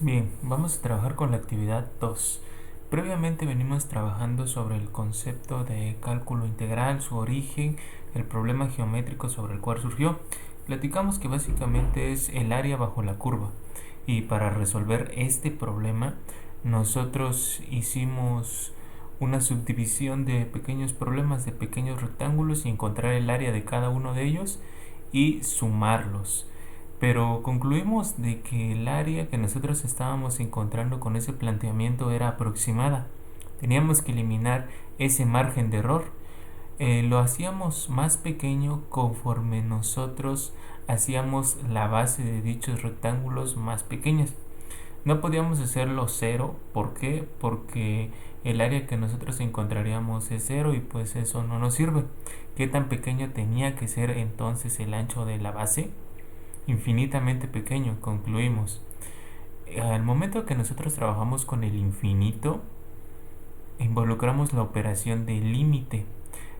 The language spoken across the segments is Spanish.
Bien, vamos a trabajar con la actividad 2. Previamente venimos trabajando sobre el concepto de cálculo integral, su origen, el problema geométrico sobre el cual surgió. Platicamos que básicamente es el área bajo la curva. Y para resolver este problema, nosotros hicimos una subdivisión de pequeños problemas, de pequeños rectángulos y encontrar el área de cada uno de ellos y sumarlos. Pero concluimos de que el área que nosotros estábamos encontrando con ese planteamiento era aproximada. Teníamos que eliminar ese margen de error. Lo hacíamos más pequeño conforme nosotros hacíamos la base de dichos rectángulos más pequeñas. No podíamos hacerlo cero. ¿Por qué? Porque el área que nosotros encontraríamos es cero y pues eso no nos sirve. ¿Qué tan pequeño tenía que ser entonces el ancho de la base? Infinitamente pequeño, concluimos. Al momento que nosotros trabajamos con el infinito, involucramos la operación de límite.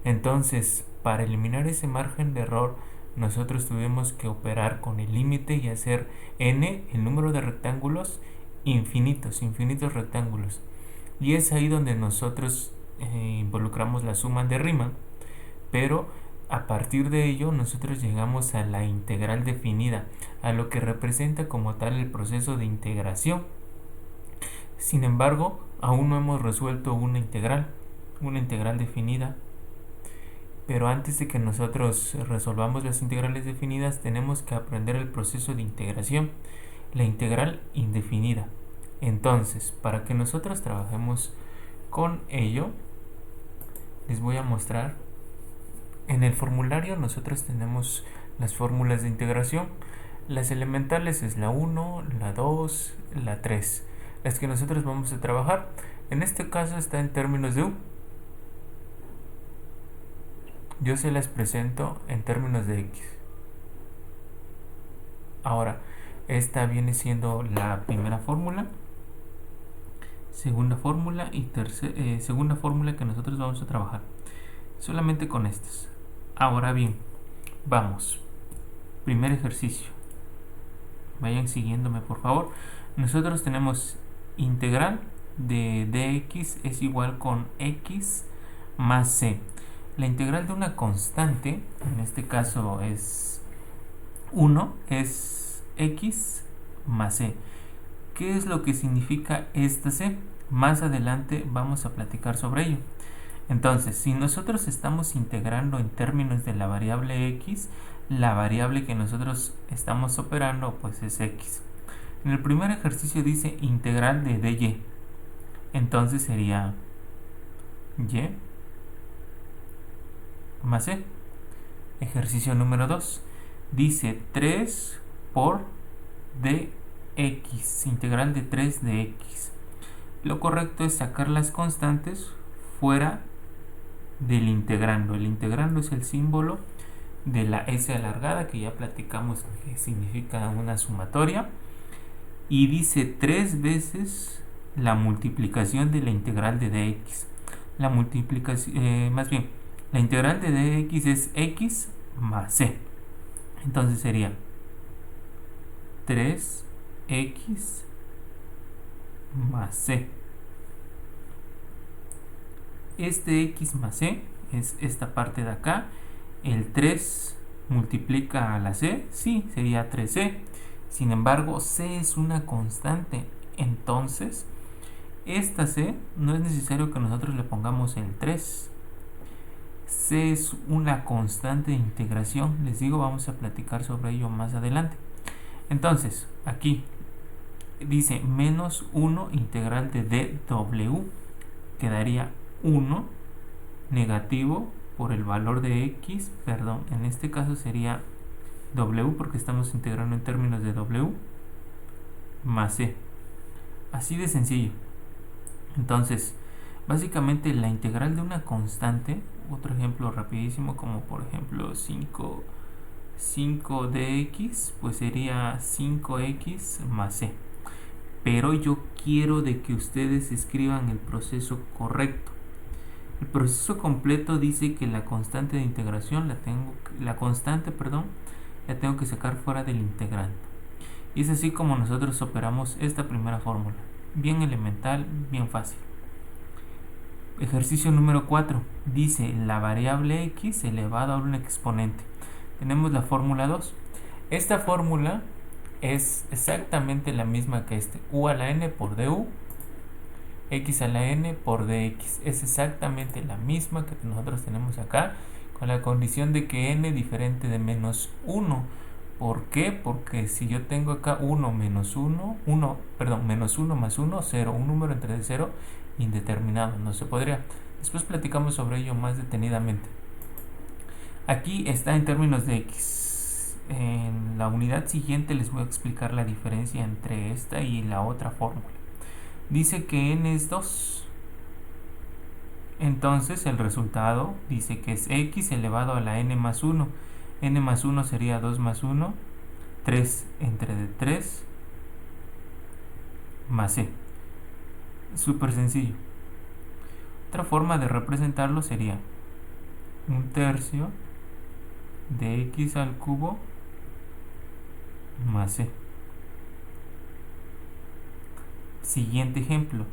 Entonces, para eliminar ese margen de error, nosotros tuvimos que operar con el límite y hacer n, el número de rectángulos, infinitos rectángulos. Y es ahí donde nosotros involucramos la suma de Riemann, pero a partir de ello nosotros llegamos a la integral definida, a lo que representa como tal el proceso de integración. Sin embargo, aún no hemos resuelto una integral definida. Pero antes de que nosotros resolvamos las integrales definidas, tenemos que aprender el proceso de integración, la integral indefinida. Entonces, para que nosotros trabajemos con ello, les voy a mostrar. En el formulario nosotros tenemos las fórmulas de integración. Las elementales es la 1, la 2, la 3. Las que nosotros vamos a trabajar. En este caso está en términos de U. Yo se las presento en términos de X. Ahora, esta viene siendo la primera fórmula, segunda fórmula y segunda fórmula que nosotros vamos a trabajar. Solamente con estas. Ahora bien, vamos. Primer ejercicio. Vayan siguiéndome por favor. Nosotros tenemos integral de dx es igual con x más c. La integral de una constante, en este caso es 1, es x más c. ¿Qué es lo que significa esta c? Más adelante vamos a platicar sobre ello. Entonces, si nosotros estamos integrando en términos de la variable x, la variable que nosotros estamos operando pues es x. En el primer ejercicio dice integral de dy. Entonces sería y más c. Ejercicio número 2. Dice 3 por dx. Integral de 3 de x. Lo correcto es sacar las constantes fuera del integrando. El integrando es el símbolo de la s alargada, que ya platicamos que significa una sumatoria, y dice 3 veces la multiplicación de la integral de dx. La multiplicación, más bien, la integral de dx es x más c. Entonces sería 3x más c. Este x más c es esta parte de acá. El 3 multiplica a la c, sí, sería 3c. Sin embargo, c es una constante. Entonces, esta c no es necesario que nosotros le pongamos el 3. C es una constante de integración. Les digo, vamos a platicar sobre ello más adelante. Entonces, aquí dice menos 1 integral de dw. Quedaría 1 negativo por el valor de x, perdón, en este caso sería w porque estamos integrando en términos de w más c. Así de sencillo. Entonces, básicamente la integral de una constante, otro ejemplo rapidísimo como por ejemplo 5 dx, pues sería 5x más c. Pero yo quiero de que ustedes escriban el proceso correcto. El proceso completo dice que la constante de integración la tengo que sacar fuera del integrando. Y es así como nosotros operamos esta primera fórmula. Bien elemental, bien fácil. Ejercicio número 4. Dice la variable x elevado a un exponente. Tenemos la fórmula 2. Esta fórmula es exactamente la misma que u a la n por du, x a la n por dx. Es exactamente la misma que nosotros tenemos acá, con la condición de que n diferente de menos 1. ¿Por qué? Porque si yo tengo acá 1 menos 1, menos 1 más 1, 0, un número entre 0 indeterminado, no se podría. Después platicamos sobre ello más detenidamente. Aquí está en términos de x. En la unidad siguiente les voy a explicar la diferencia entre esta y la otra fórmula. Dice que n es 2. Entonces el resultado dice que es x elevado a la n más 1. N más 1 sería 2 más 1, 3 entre de 3 más c. Súper sencillo. Otra forma de representarlo sería 1/3 de x al cubo más c. Siguiente ejemplo.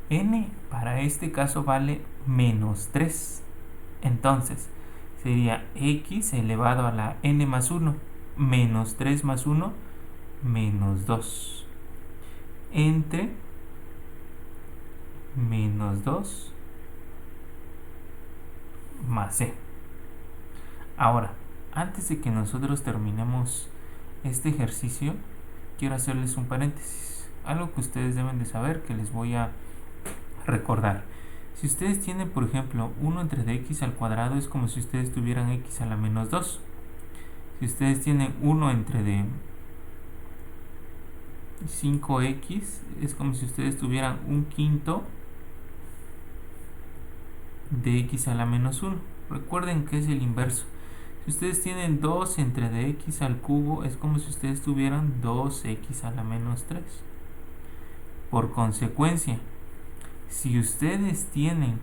N para este caso vale menos 3. Entonces sería x elevado a la n más 1. Menos 3 más 1, menos 2. Entre menos 2 más c. Ahora, antes de que nosotros terminemos este ejercicio, quiero hacerles un paréntesis. Algo que ustedes deben de saber, que les voy a recordar. Si ustedes tienen, por ejemplo, 1 entre dx al cuadrado, es como si ustedes tuvieran x a la menos 2. Si ustedes tienen 1 entre de 5x, es como si ustedes tuvieran 1/5 de x a la menos 1. Recuerden que es el inverso. Si ustedes tienen 2 entre de x al cubo, es como si ustedes tuvieran 2x a la menos 3. Por consecuencia, si ustedes tienen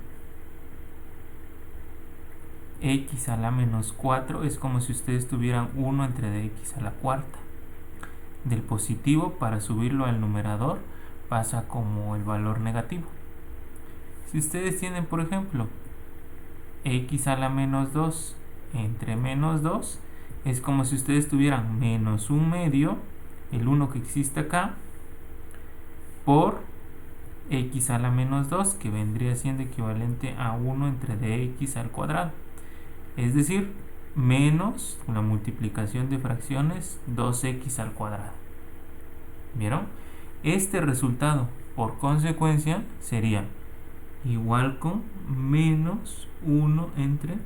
x a la menos 4, es como si ustedes tuvieran 1 entre de x a la cuarta. Del positivo, para subirlo al numerador, pasa como el valor negativo. Si ustedes tienen, por ejemplo, x a la menos 2 entre menos 2, es como si ustedes tuvieran menos 1/2, el 1 que existe acá, por x a la menos 2, que vendría siendo equivalente a 1 entre de x al cuadrado. Es decir, menos la multiplicación de fracciones 2x al cuadrado. ¿Vieron? Este resultado, por consecuencia, sería igual con menos 1 entre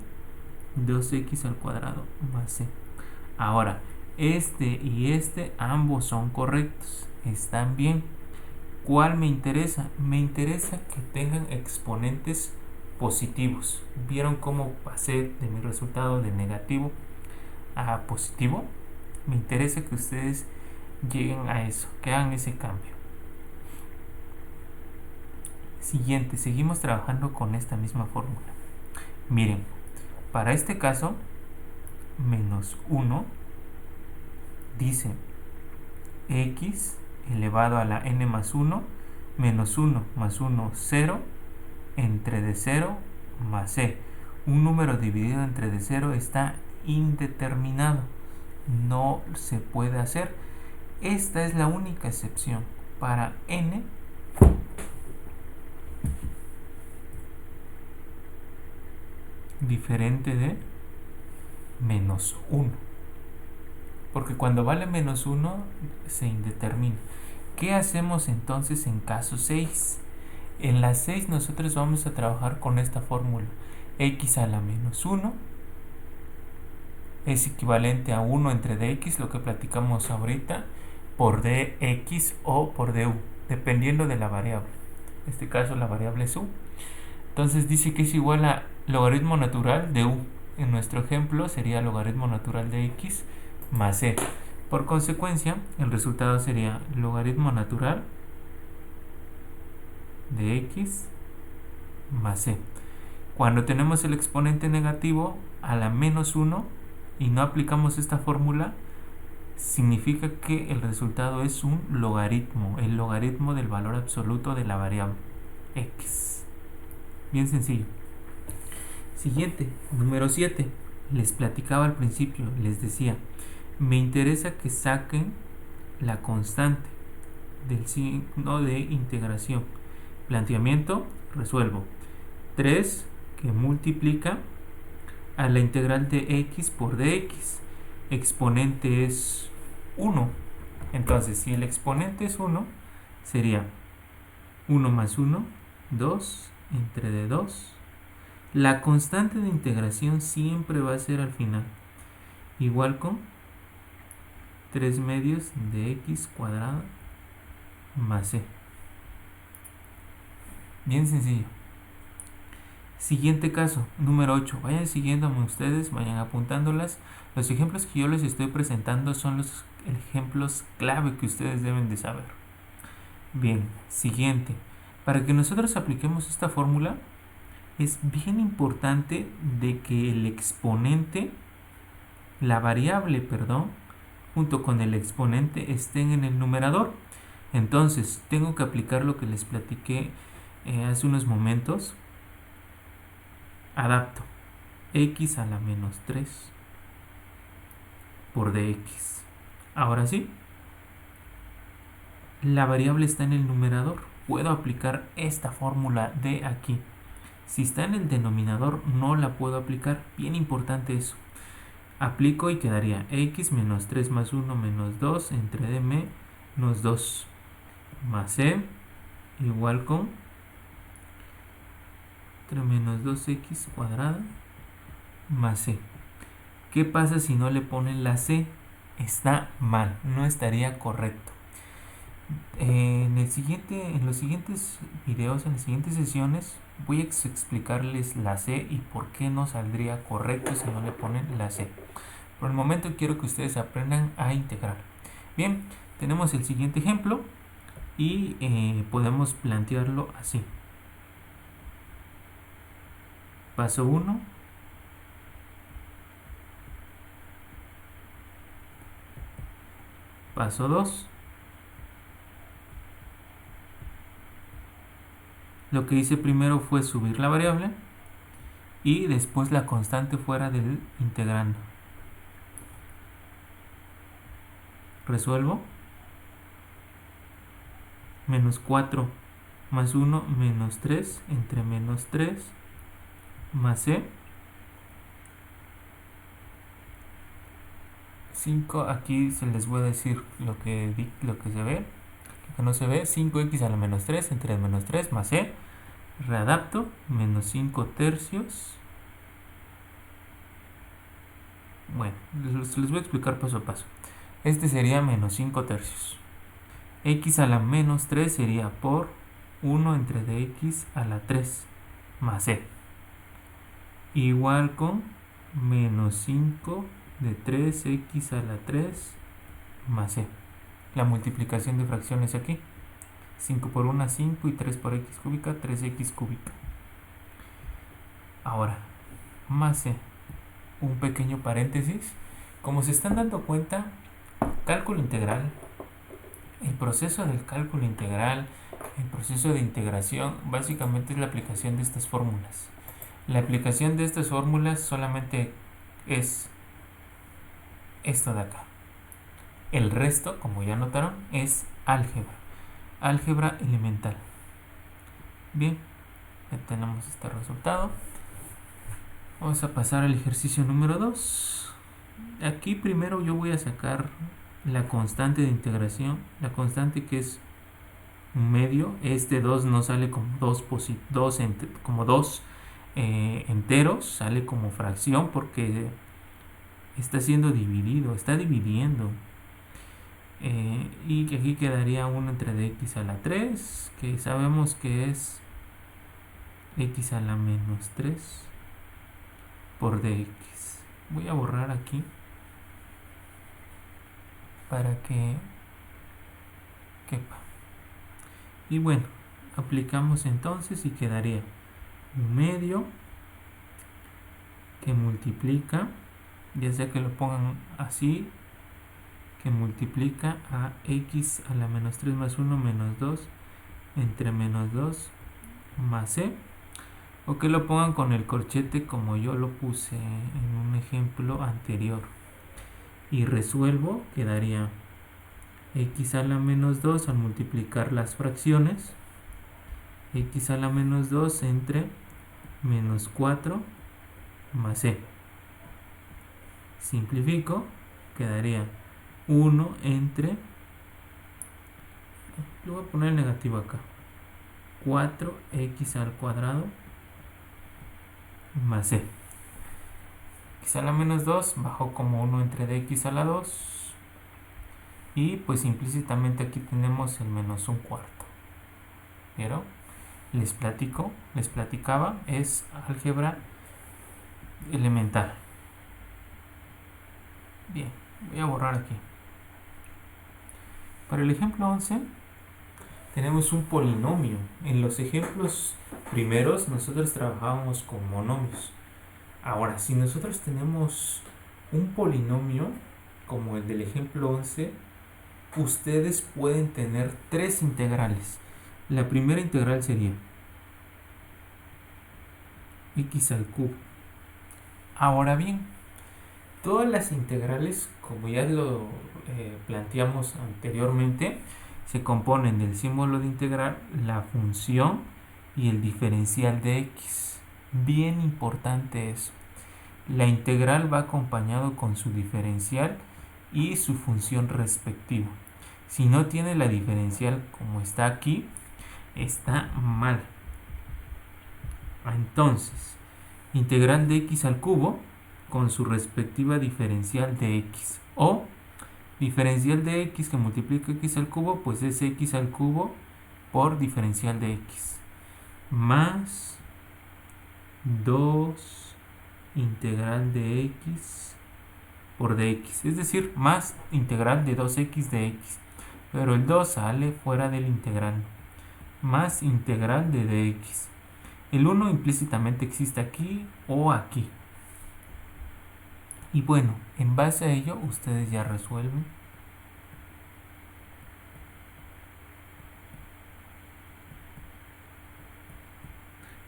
2x al cuadrado más c. Ahora, este y este ambos son correctos, están bien. ¿Cuál me interesa? Me interesa que tengan exponentes positivos. ¿Vieron cómo pasé de mi resultado de negativo a positivo? Me interesa que ustedes lleguen a eso, que hagan ese cambio. Siguiente, seguimos trabajando con esta misma fórmula. Miren, para este caso, menos 1 dice x elevado a la n más 1, menos 1 más 1, 0, entre de 0 más c. Un número dividido entre de 0 está indeterminado, no se puede hacer. Esta es la única excepción. Para n diferente de menos 1, porque cuando vale menos 1 se indetermina. ¿Qué hacemos entonces en caso 6? En la 6 nosotros vamos a trabajar con esta fórmula. X a la menos 1 es equivalente a 1 entre dx, lo que platicamos ahorita, por dx o por du, dependiendo de la variable. En este caso la variable es u. Entonces dice que es igual a logaritmo natural de u. En nuestro ejemplo sería logaritmo natural de x más c. Por consecuencia, el resultado sería logaritmo natural de x más c. Cuando tenemos el exponente negativo a la menos 1 y no aplicamos esta fórmula, significa que el resultado es un logaritmo, el logaritmo del valor absoluto de la variable x. Bien sencillo. Siguiente, número 7. Les platicaba al principio, les decía, me interesa que saquen la constante del signo de integración. Planteamiento, resuelvo. 3 que multiplica a la integral de x por dx. Exponente es 1. Entonces, si el exponente es 1, sería 1 más 1, 2, entre de 2. La constante de integración siempre va a ser al final igual con 3 medios de x cuadrada más c. Bien sencillo. Siguiente caso, número 8. Vayan siguiéndome ustedes, vayan apuntándolas. Los ejemplos que yo les estoy presentando son los ejemplos clave que ustedes deben de saber. Bien, siguiente. Para que nosotros apliquemos esta fórmula, es bien importante de que el exponente, la variable, perdón, junto con el exponente estén en el numerador. Entonces, tengo que aplicar lo que les platiqué hace unos momentos. Adapto x a la menos 3 por dx. Ahora sí, la variable está en el numerador. Puedo aplicar esta fórmula de aquí. Si está en el denominador, no la puedo aplicar. Bien importante eso. Aplico y quedaría x menos 3 más 1 menos 2 entre d menos 2 más c igual con 3 menos 2x cuadrada más c. ¿Qué pasa si no le ponen la c? Está mal, no estaría correcto. En los siguientes videos, en las siguientes sesiones, voy a explicarles la c y por qué no saldría correcto si no le ponen la c. Por el momento quiero que ustedes aprendan a integrar. Bien, tenemos el siguiente ejemplo y podemos plantearlo así. Paso 1. Paso 2. Lo que hice primero fue subir la variable y después la constante fuera del integrando. Resuelvo. Menos 4 más 1 menos 3 entre menos 3 más c. 5, aquí se les voy a decir lo que se ve, lo que no se ve. 5x a la menos 3 entre menos 3 más c. Readapto, menos 5 tercios. Bueno, les voy a explicar paso a paso. Este sería menos 5 tercios. X a la menos 3 sería por 1 entre dx a la 3 más c. Igual con menos 5 de 3x a la 3 más c. La multiplicación de fracciones aquí. 5 por 1, 5 y 3 por x cúbica, 3x cúbica. Ahora, más c. Un pequeño paréntesis. Como se están dando cuenta, cálculo integral, el proceso del cálculo integral, el proceso de integración, básicamente es la aplicación de estas fórmulas. La aplicación de estas fórmulas solamente es esto de acá. El resto, como ya notaron, es álgebra. Álgebra elemental. Bien, ya tenemos este resultado. Vamos a pasar al ejercicio número 2. Aquí primero yo voy a sacar la constante de integración. La constante que es un medio. Este 2 no sale como dos enteros. Sale como fracción porque está siendo dividido. Está dividiendo. Y que aquí quedaría 1 entre dx a la 3. Que sabemos que es x a la menos 3 por dx. Voy a borrar aquí para que quepa. Y bueno, aplicamos entonces y quedaría un medio que multiplica, ya sea que lo pongan así que multiplica a x a la menos 3 más 1 menos 2 entre menos 2 más c, o que lo pongan con el corchete como yo lo puse en un ejemplo anterior, y resuelvo. Quedaría x a la menos 2 al multiplicar las fracciones, x a la menos 2 entre menos 4 más c. Simplifico, quedaría 1 entre, le voy a poner el negativo acá, 4x al cuadrado más c. X a la menos 2 bajó como 1 entre dx a la 2, y pues implícitamente aquí tenemos el menos un cuarto. ¿Vieron? Les platicaba, es álgebra elemental. Bien, voy a borrar aquí. Para el ejemplo 11 tenemos un polinomio. En los ejemplos primeros nosotros trabajábamos con monomios. Ahora, si nosotros tenemos un polinomio como el del ejemplo 11, ustedes pueden tener tres integrales. La primera integral sería x al cubo. Ahora bien, todas las integrales, como ya lo planteamos anteriormente, se componen del símbolo de integral, la función y el diferencial de x. Bien importante eso. La integral va acompañado con su diferencial y su función respectiva. Si no tiene la diferencial como está aquí, está mal. Entonces, integral de x al cubo con su respectiva diferencial de x, o diferencial de x que multiplica x al cubo, pues es x al cubo por diferencial de x, más 2 integral de x por dx, es decir, más integral de 2x de x, pero el 2 sale fuera del integrando, más integral de dx. El 1 implícitamente existe aquí o aquí. Y bueno, en base a ello ustedes ya resuelven.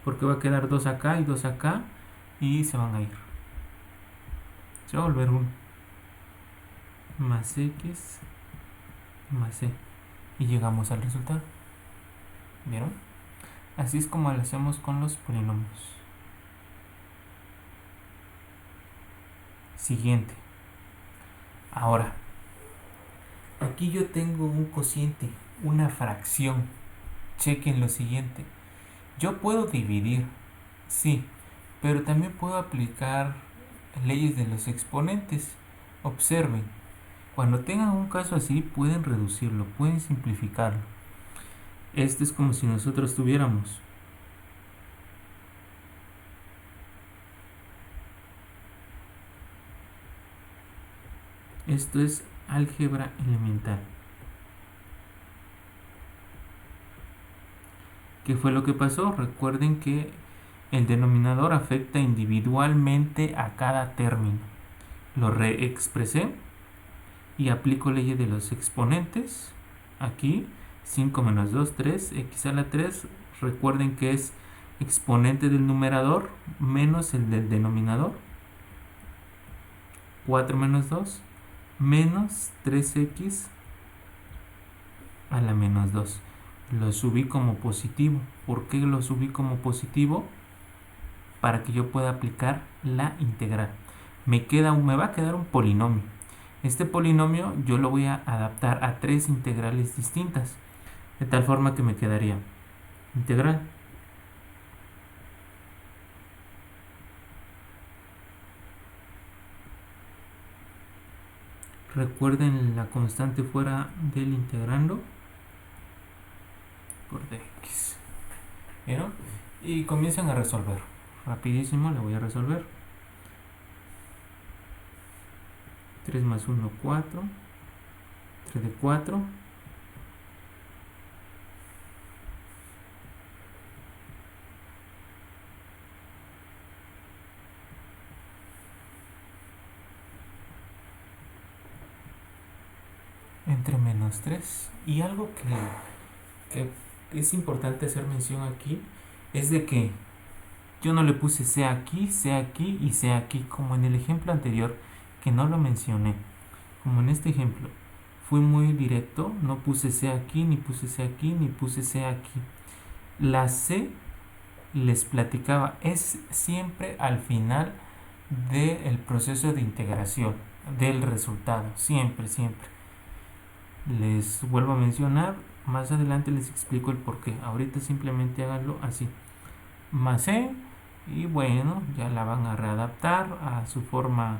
Porque va a quedar 2 acá y 2 acá y se van a ir. Se va a volver 1. Más x más c. Y llegamos al resultado. ¿Vieron? Así es como lo hacemos con los polinomios. Siguiente. Ahora, aquí yo tengo un cociente, una fracción. Chequen lo siguiente. Yo puedo dividir, sí, pero también puedo aplicar leyes de los exponentes. Observen, cuando tengan un caso así, pueden reducirlo, pueden simplificarlo. Este es como si nosotros tuviéramos esto es álgebra elemental. ¿Qué fue lo que pasó? Recuerden que el denominador afecta individualmente a cada término. Lo reexpresé y aplico ley de los exponentes. Aquí 5 menos 2, 3, x a la 3. Recuerden que es exponente del numerador menos el del denominador. 4 menos 2 menos 3x a la menos 2. Lo subí como positivo. ¿Por qué lo subí como positivo? Para que yo pueda aplicar la integral. Me va a quedar un polinomio. Este polinomio yo lo voy a adaptar a tres integrales distintas, de tal forma que me quedaría integral recuerden la constante fuera del integrando por dx. ¿Vieron? Y comienzan a resolver. Rapidísimo, la voy a resolver. 3 más 1, 4. 3 de 4. entre menos 3. Y algo que es importante hacer mención aquí es de que yo no le puse C aquí y C aquí, como en el ejemplo anterior, que no lo mencioné. Como en este ejemplo, fui muy directo, no puse C aquí, ni puse C aquí, ni puse C aquí. La C, les platicaba, es siempre al final del proceso de integración, del resultado, siempre, siempre. Les vuelvo a mencionar, más adelante les explico el por qué. Ahorita simplemente háganlo así. Más C, y bueno, ya la van a readaptar a su forma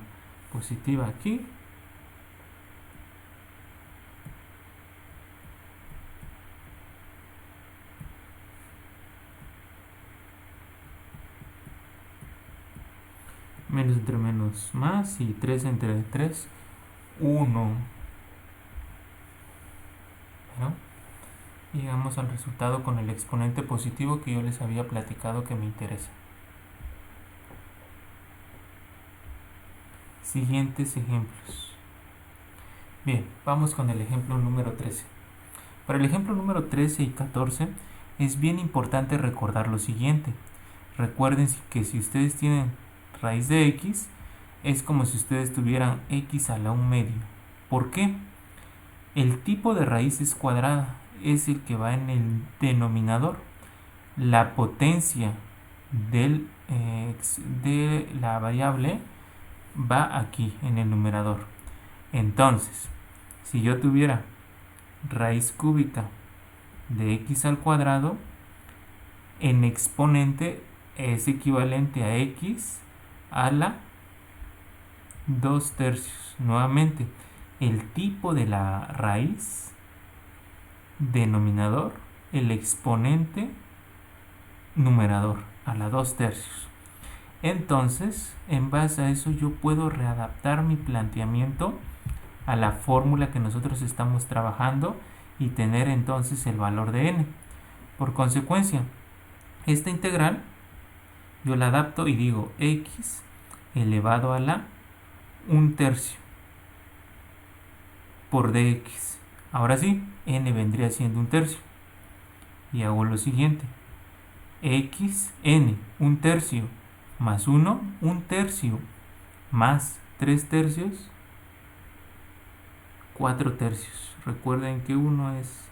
positiva aquí. Menos entre menos más y 3 entre 3, 1. ¿No? Llegamos al resultado con el exponente positivo que yo les había platicado que me interesa. Siguientes ejemplos. Bien, vamos con el ejemplo número 13. Para el ejemplo número 13 y 14 es bien importante recordar lo siguiente. Recuerden que si ustedes tienen raíz de x, es como si ustedes tuvieran x a la 1 medio. ¿Por qué? El tipo de raíz es cuadrada, es el que va en el denominador. La potencia de la variable va aquí en el numerador. Entonces, si yo tuviera raíz cúbica de x al cuadrado, en exponente es equivalente a x a la 2/3. Nuevamente, el tipo de la raíz, denominador, el exponente, numerador, a la 2/3. Entonces, en base a eso yo puedo readaptar mi planteamiento a la fórmula que nosotros estamos trabajando y tener entonces el valor de n. Por consecuencia, esta integral yo la adapto y digo x elevado a la 1/3 por dx. Ahora sí, n vendría siendo 1/3. Y hago lo siguiente. X, n, 1/3 más 1, 1/3 más 3/3, 4/3. Recuerden que 1 es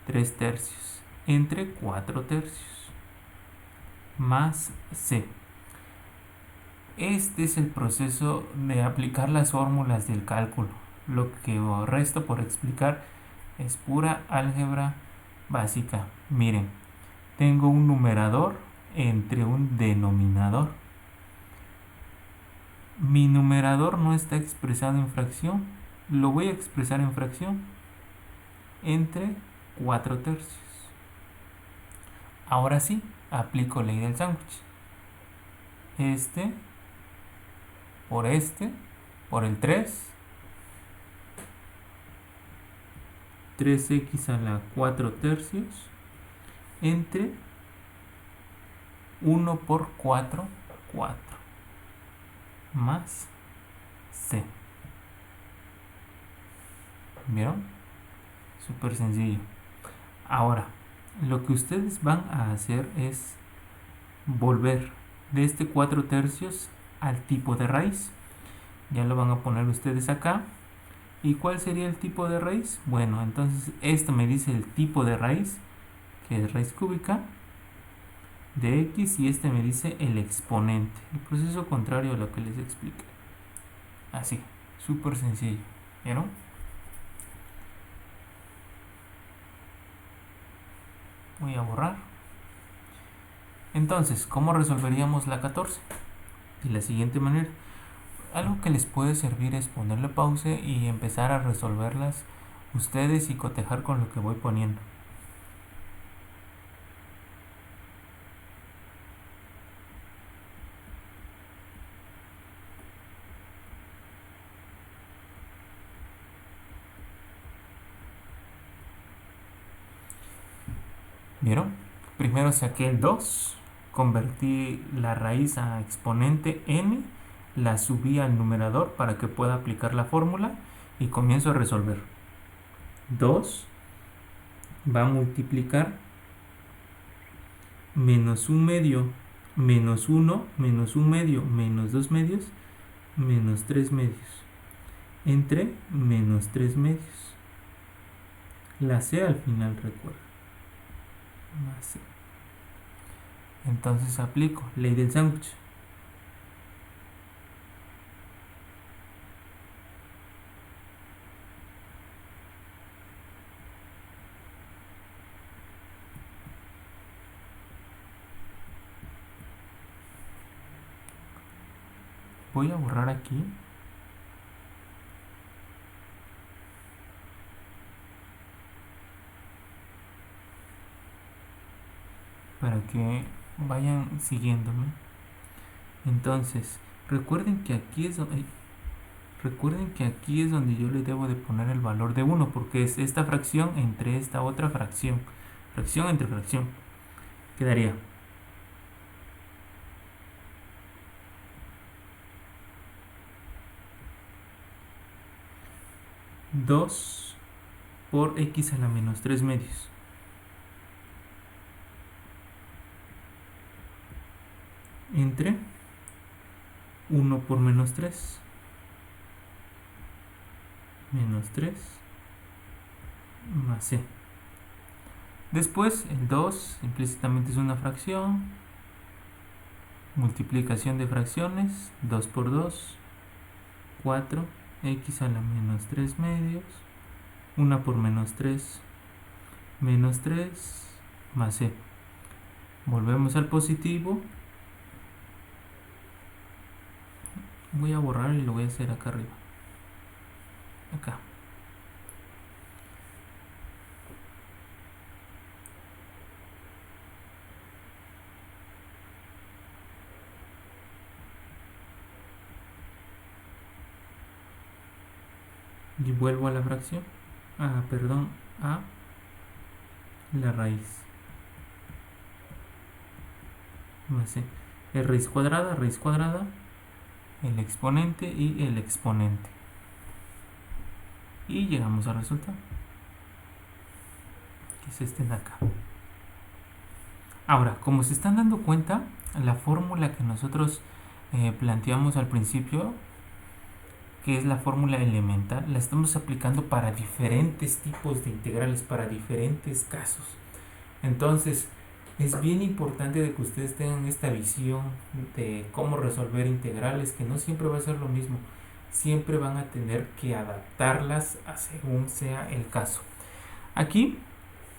3/3 entre 4/3 más c. Este es el proceso de aplicar las fórmulas del cálculo. Lo que resta por explicar es pura álgebra básica. Miren, tengo un numerador entre un denominador. Mi numerador no está expresado en fracción, lo voy a expresar en fracción entre 4/3. Ahora sí, aplico ley del sándwich. Este por el 3, 3x a la 4/3 entre 1 por 4, 4 más c. ¿Vieron? Súper sencillo. Ahora, lo que ustedes van a hacer es volver de este 4/3 al tipo de raíz. Ya lo van a poner ustedes acá. ¿Y cuál sería el tipo de raíz? Bueno, entonces esto me dice el tipo de raíz, que es raíz cúbica de x, y este me dice el exponente. El proceso contrario a lo que les expliqué. Así, súper sencillo. ¿Vieron? Voy a borrar. Entonces, ¿cómo resolveríamos la 14? De la siguiente manera. Algo que les puede servir es ponerle pausa y empezar a resolverlas ustedes y cotejar con lo que voy poniendo. ¿Vieron? Primero saqué el 2, convertí la raíz a exponente n, la subí al numerador para que pueda aplicar la fórmula y comienzo a resolver. 2 va a multiplicar menos 1 medio, menos 1, menos 1 medio, menos 2 medios, menos 3 medios, entre menos 3 medios. La C al final, recuerda. Más C. Entonces aplico ley del sándwich. Voy a borrar aquí. Para que vayan siguiéndome. Entonces, recuerden que aquí es donde yo le debo de poner el valor de 1, porque es esta fracción entre esta otra fracción. Fracción entre fracción. Quedaría 2 por x a la menos 3 medios. Entre 1 por menos 3. Menos 3 más c. Después el 2 implícitamente es una fracción. Multiplicación de fracciones. 2 por 2. 4. X a la menos 3 medios. 1 por menos 3. Menos 3 más c. Volvemos al positivo. Voy a borrar y lo voy a hacer acá arriba. Acá. Y vuelvo a la fracción. Perdón, a la raíz. Más c. Es raíz cuadrada, el exponente y el exponente. Y llegamos al resultado, que es este de acá. Ahora, como se están dando cuenta, la fórmula que nosotros planteamos al principio, que es la fórmula elemental, la estamos aplicando para diferentes tipos de integrales, para diferentes casos. Entonces, es bien importante de que ustedes tengan esta visión de cómo resolver integrales, que no siempre va a ser lo mismo. Siempre van a tener que adaptarlas a según sea el caso. Aquí,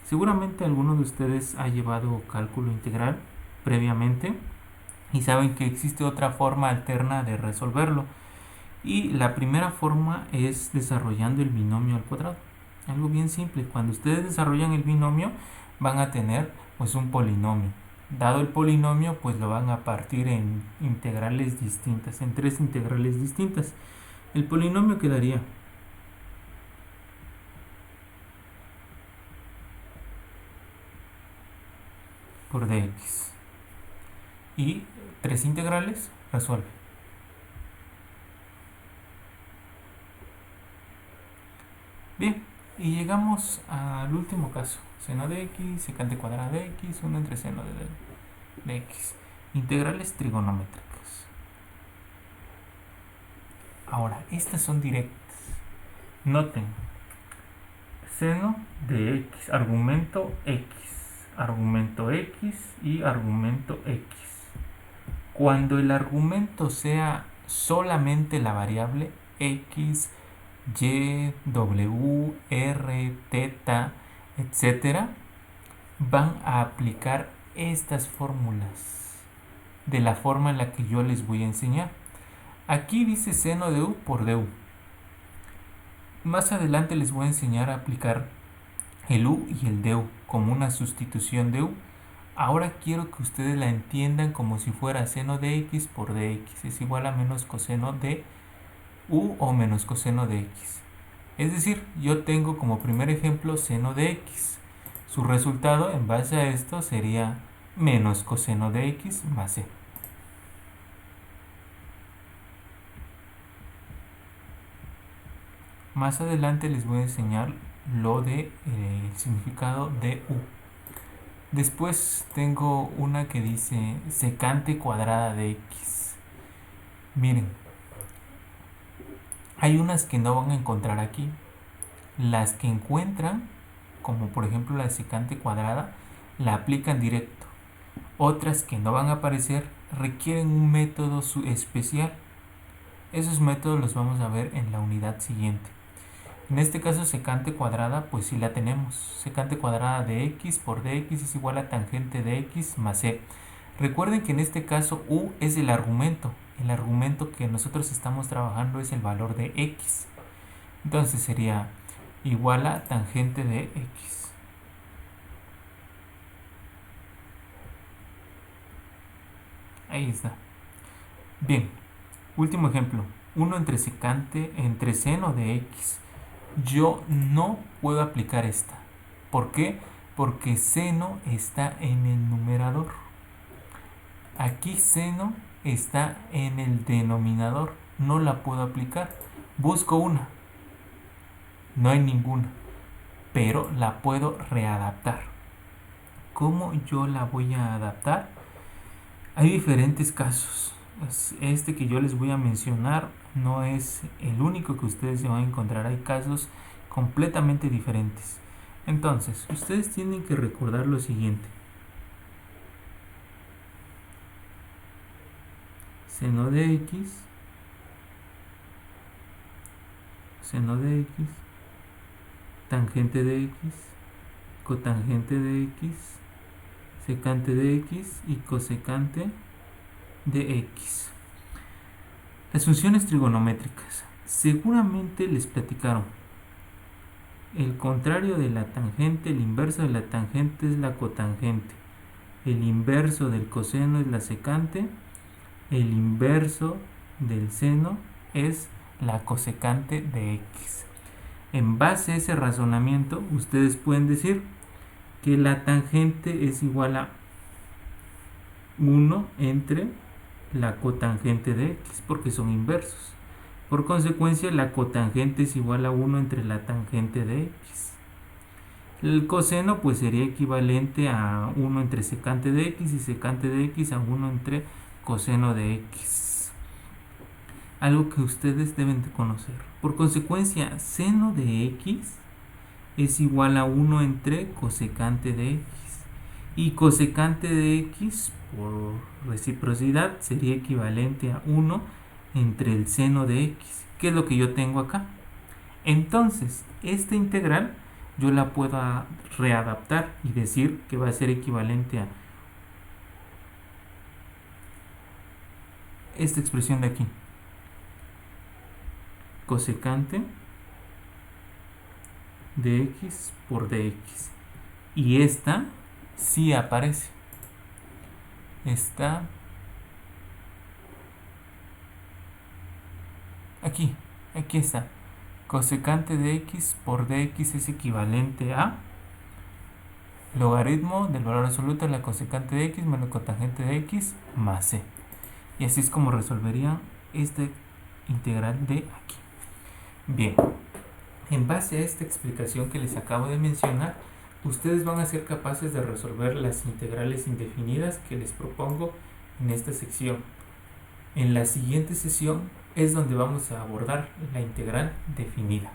seguramente alguno de ustedes ha llevado cálculo integral previamente y saben que existe otra forma alterna de resolverlo. Y la primera forma es desarrollando el binomio al cuadrado. Algo bien simple. Cuando ustedes desarrollan el binomio, van a tener pues un polinomio. Dado el polinomio, pues lo van a partir en integrales distintas, en 3 integrales distintas. El polinomio quedaría por dx. Y 3 integrales resuelve. Bien, y llegamos al último caso. Seno de x, secante cuadrada de x, 1 entre seno de x. Integrales trigonométricas. Ahora, estas son directas. Noten, seno de x, argumento x y argumento x. Cuando el argumento sea solamente la variable x, y, w, r, θ, etcétera, van a aplicar estas fórmulas de la forma en la que yo les voy a enseñar. Aquí dice seno de u por du. Más adelante les voy a enseñar a aplicar el u y el du como una sustitución de u. Ahora quiero que ustedes la entiendan como si fuera seno de x por dx es igual a menos coseno de u o menos coseno de x. Es decir, yo tengo como primer ejemplo seno de x. Su resultado en base a esto sería menos coseno de x más c. Más adelante les voy a enseñar lo de el significado de u. Después tengo una que dice secante cuadrada de x. Miren, hay unas que no van a encontrar aquí. Las que encuentran, como por ejemplo la secante cuadrada, la aplican directo. Otras que no van a aparecer requieren un método especial. Esos métodos los vamos a ver en la unidad siguiente. En este caso, secante cuadrada, pues sí la tenemos. Secante cuadrada de x por dx es igual a tangente de x más c. Recuerden que en este caso u es el argumento. El argumento que nosotros estamos trabajando es el valor de x. Entonces sería igual a tangente de x. Ahí está. Bien, último ejemplo. 1 entre seno de x. Yo no puedo aplicar esta. ¿Por qué? Porque seno está en el numerador. Aquí seno está en el denominador. No la puedo aplicar. Busco una. No hay ninguna. Pero la puedo readaptar. ¿Cómo yo la voy a adaptar? Hay diferentes casos. Este que yo les voy a mencionar no es el único que ustedes se van a encontrar. Hay casos completamente diferentes. Entonces, ustedes tienen que recordar lo siguiente. Seno de x, tangente de x, cotangente de x, secante de x y cosecante de x. Las funciones trigonométricas. Seguramente les platicaron. El contrario de la tangente, el inverso de la tangente es la cotangente. El inverso del coseno es la secante. El inverso del seno es la cosecante de x. En base a ese razonamiento, ustedes pueden decir que la tangente es igual a 1 entre la cotangente de x, porque son inversos. Por consecuencia, la cotangente es igual a 1 entre la tangente de x. El coseno pues sería equivalente a 1 entre secante de x y secante de x a 1 entre coseno de x. Algo que ustedes deben de conocer. Por consecuencia, seno de x es igual a 1 entre cosecante de x. Y cosecante de x, por reciprocidad, sería equivalente a 1 entre el seno de x, que es lo que yo tengo acá. Entonces, esta integral yo la puedo readaptar y decir que va a ser equivalente a esta expresión de aquí. Cosecante de x por dx. Y esta sí aparece. Está aquí está. Cosecante de x por dx es equivalente a logaritmo del valor absoluto de la cosecante de x menos cotangente de x más c. Y así es como resolverían esta integral de aquí. Bien, en base a esta explicación que les acabo de mencionar, ustedes van a ser capaces de resolver las integrales indefinidas que les propongo en esta sección. En la siguiente sesión es donde vamos a abordar la integral definida.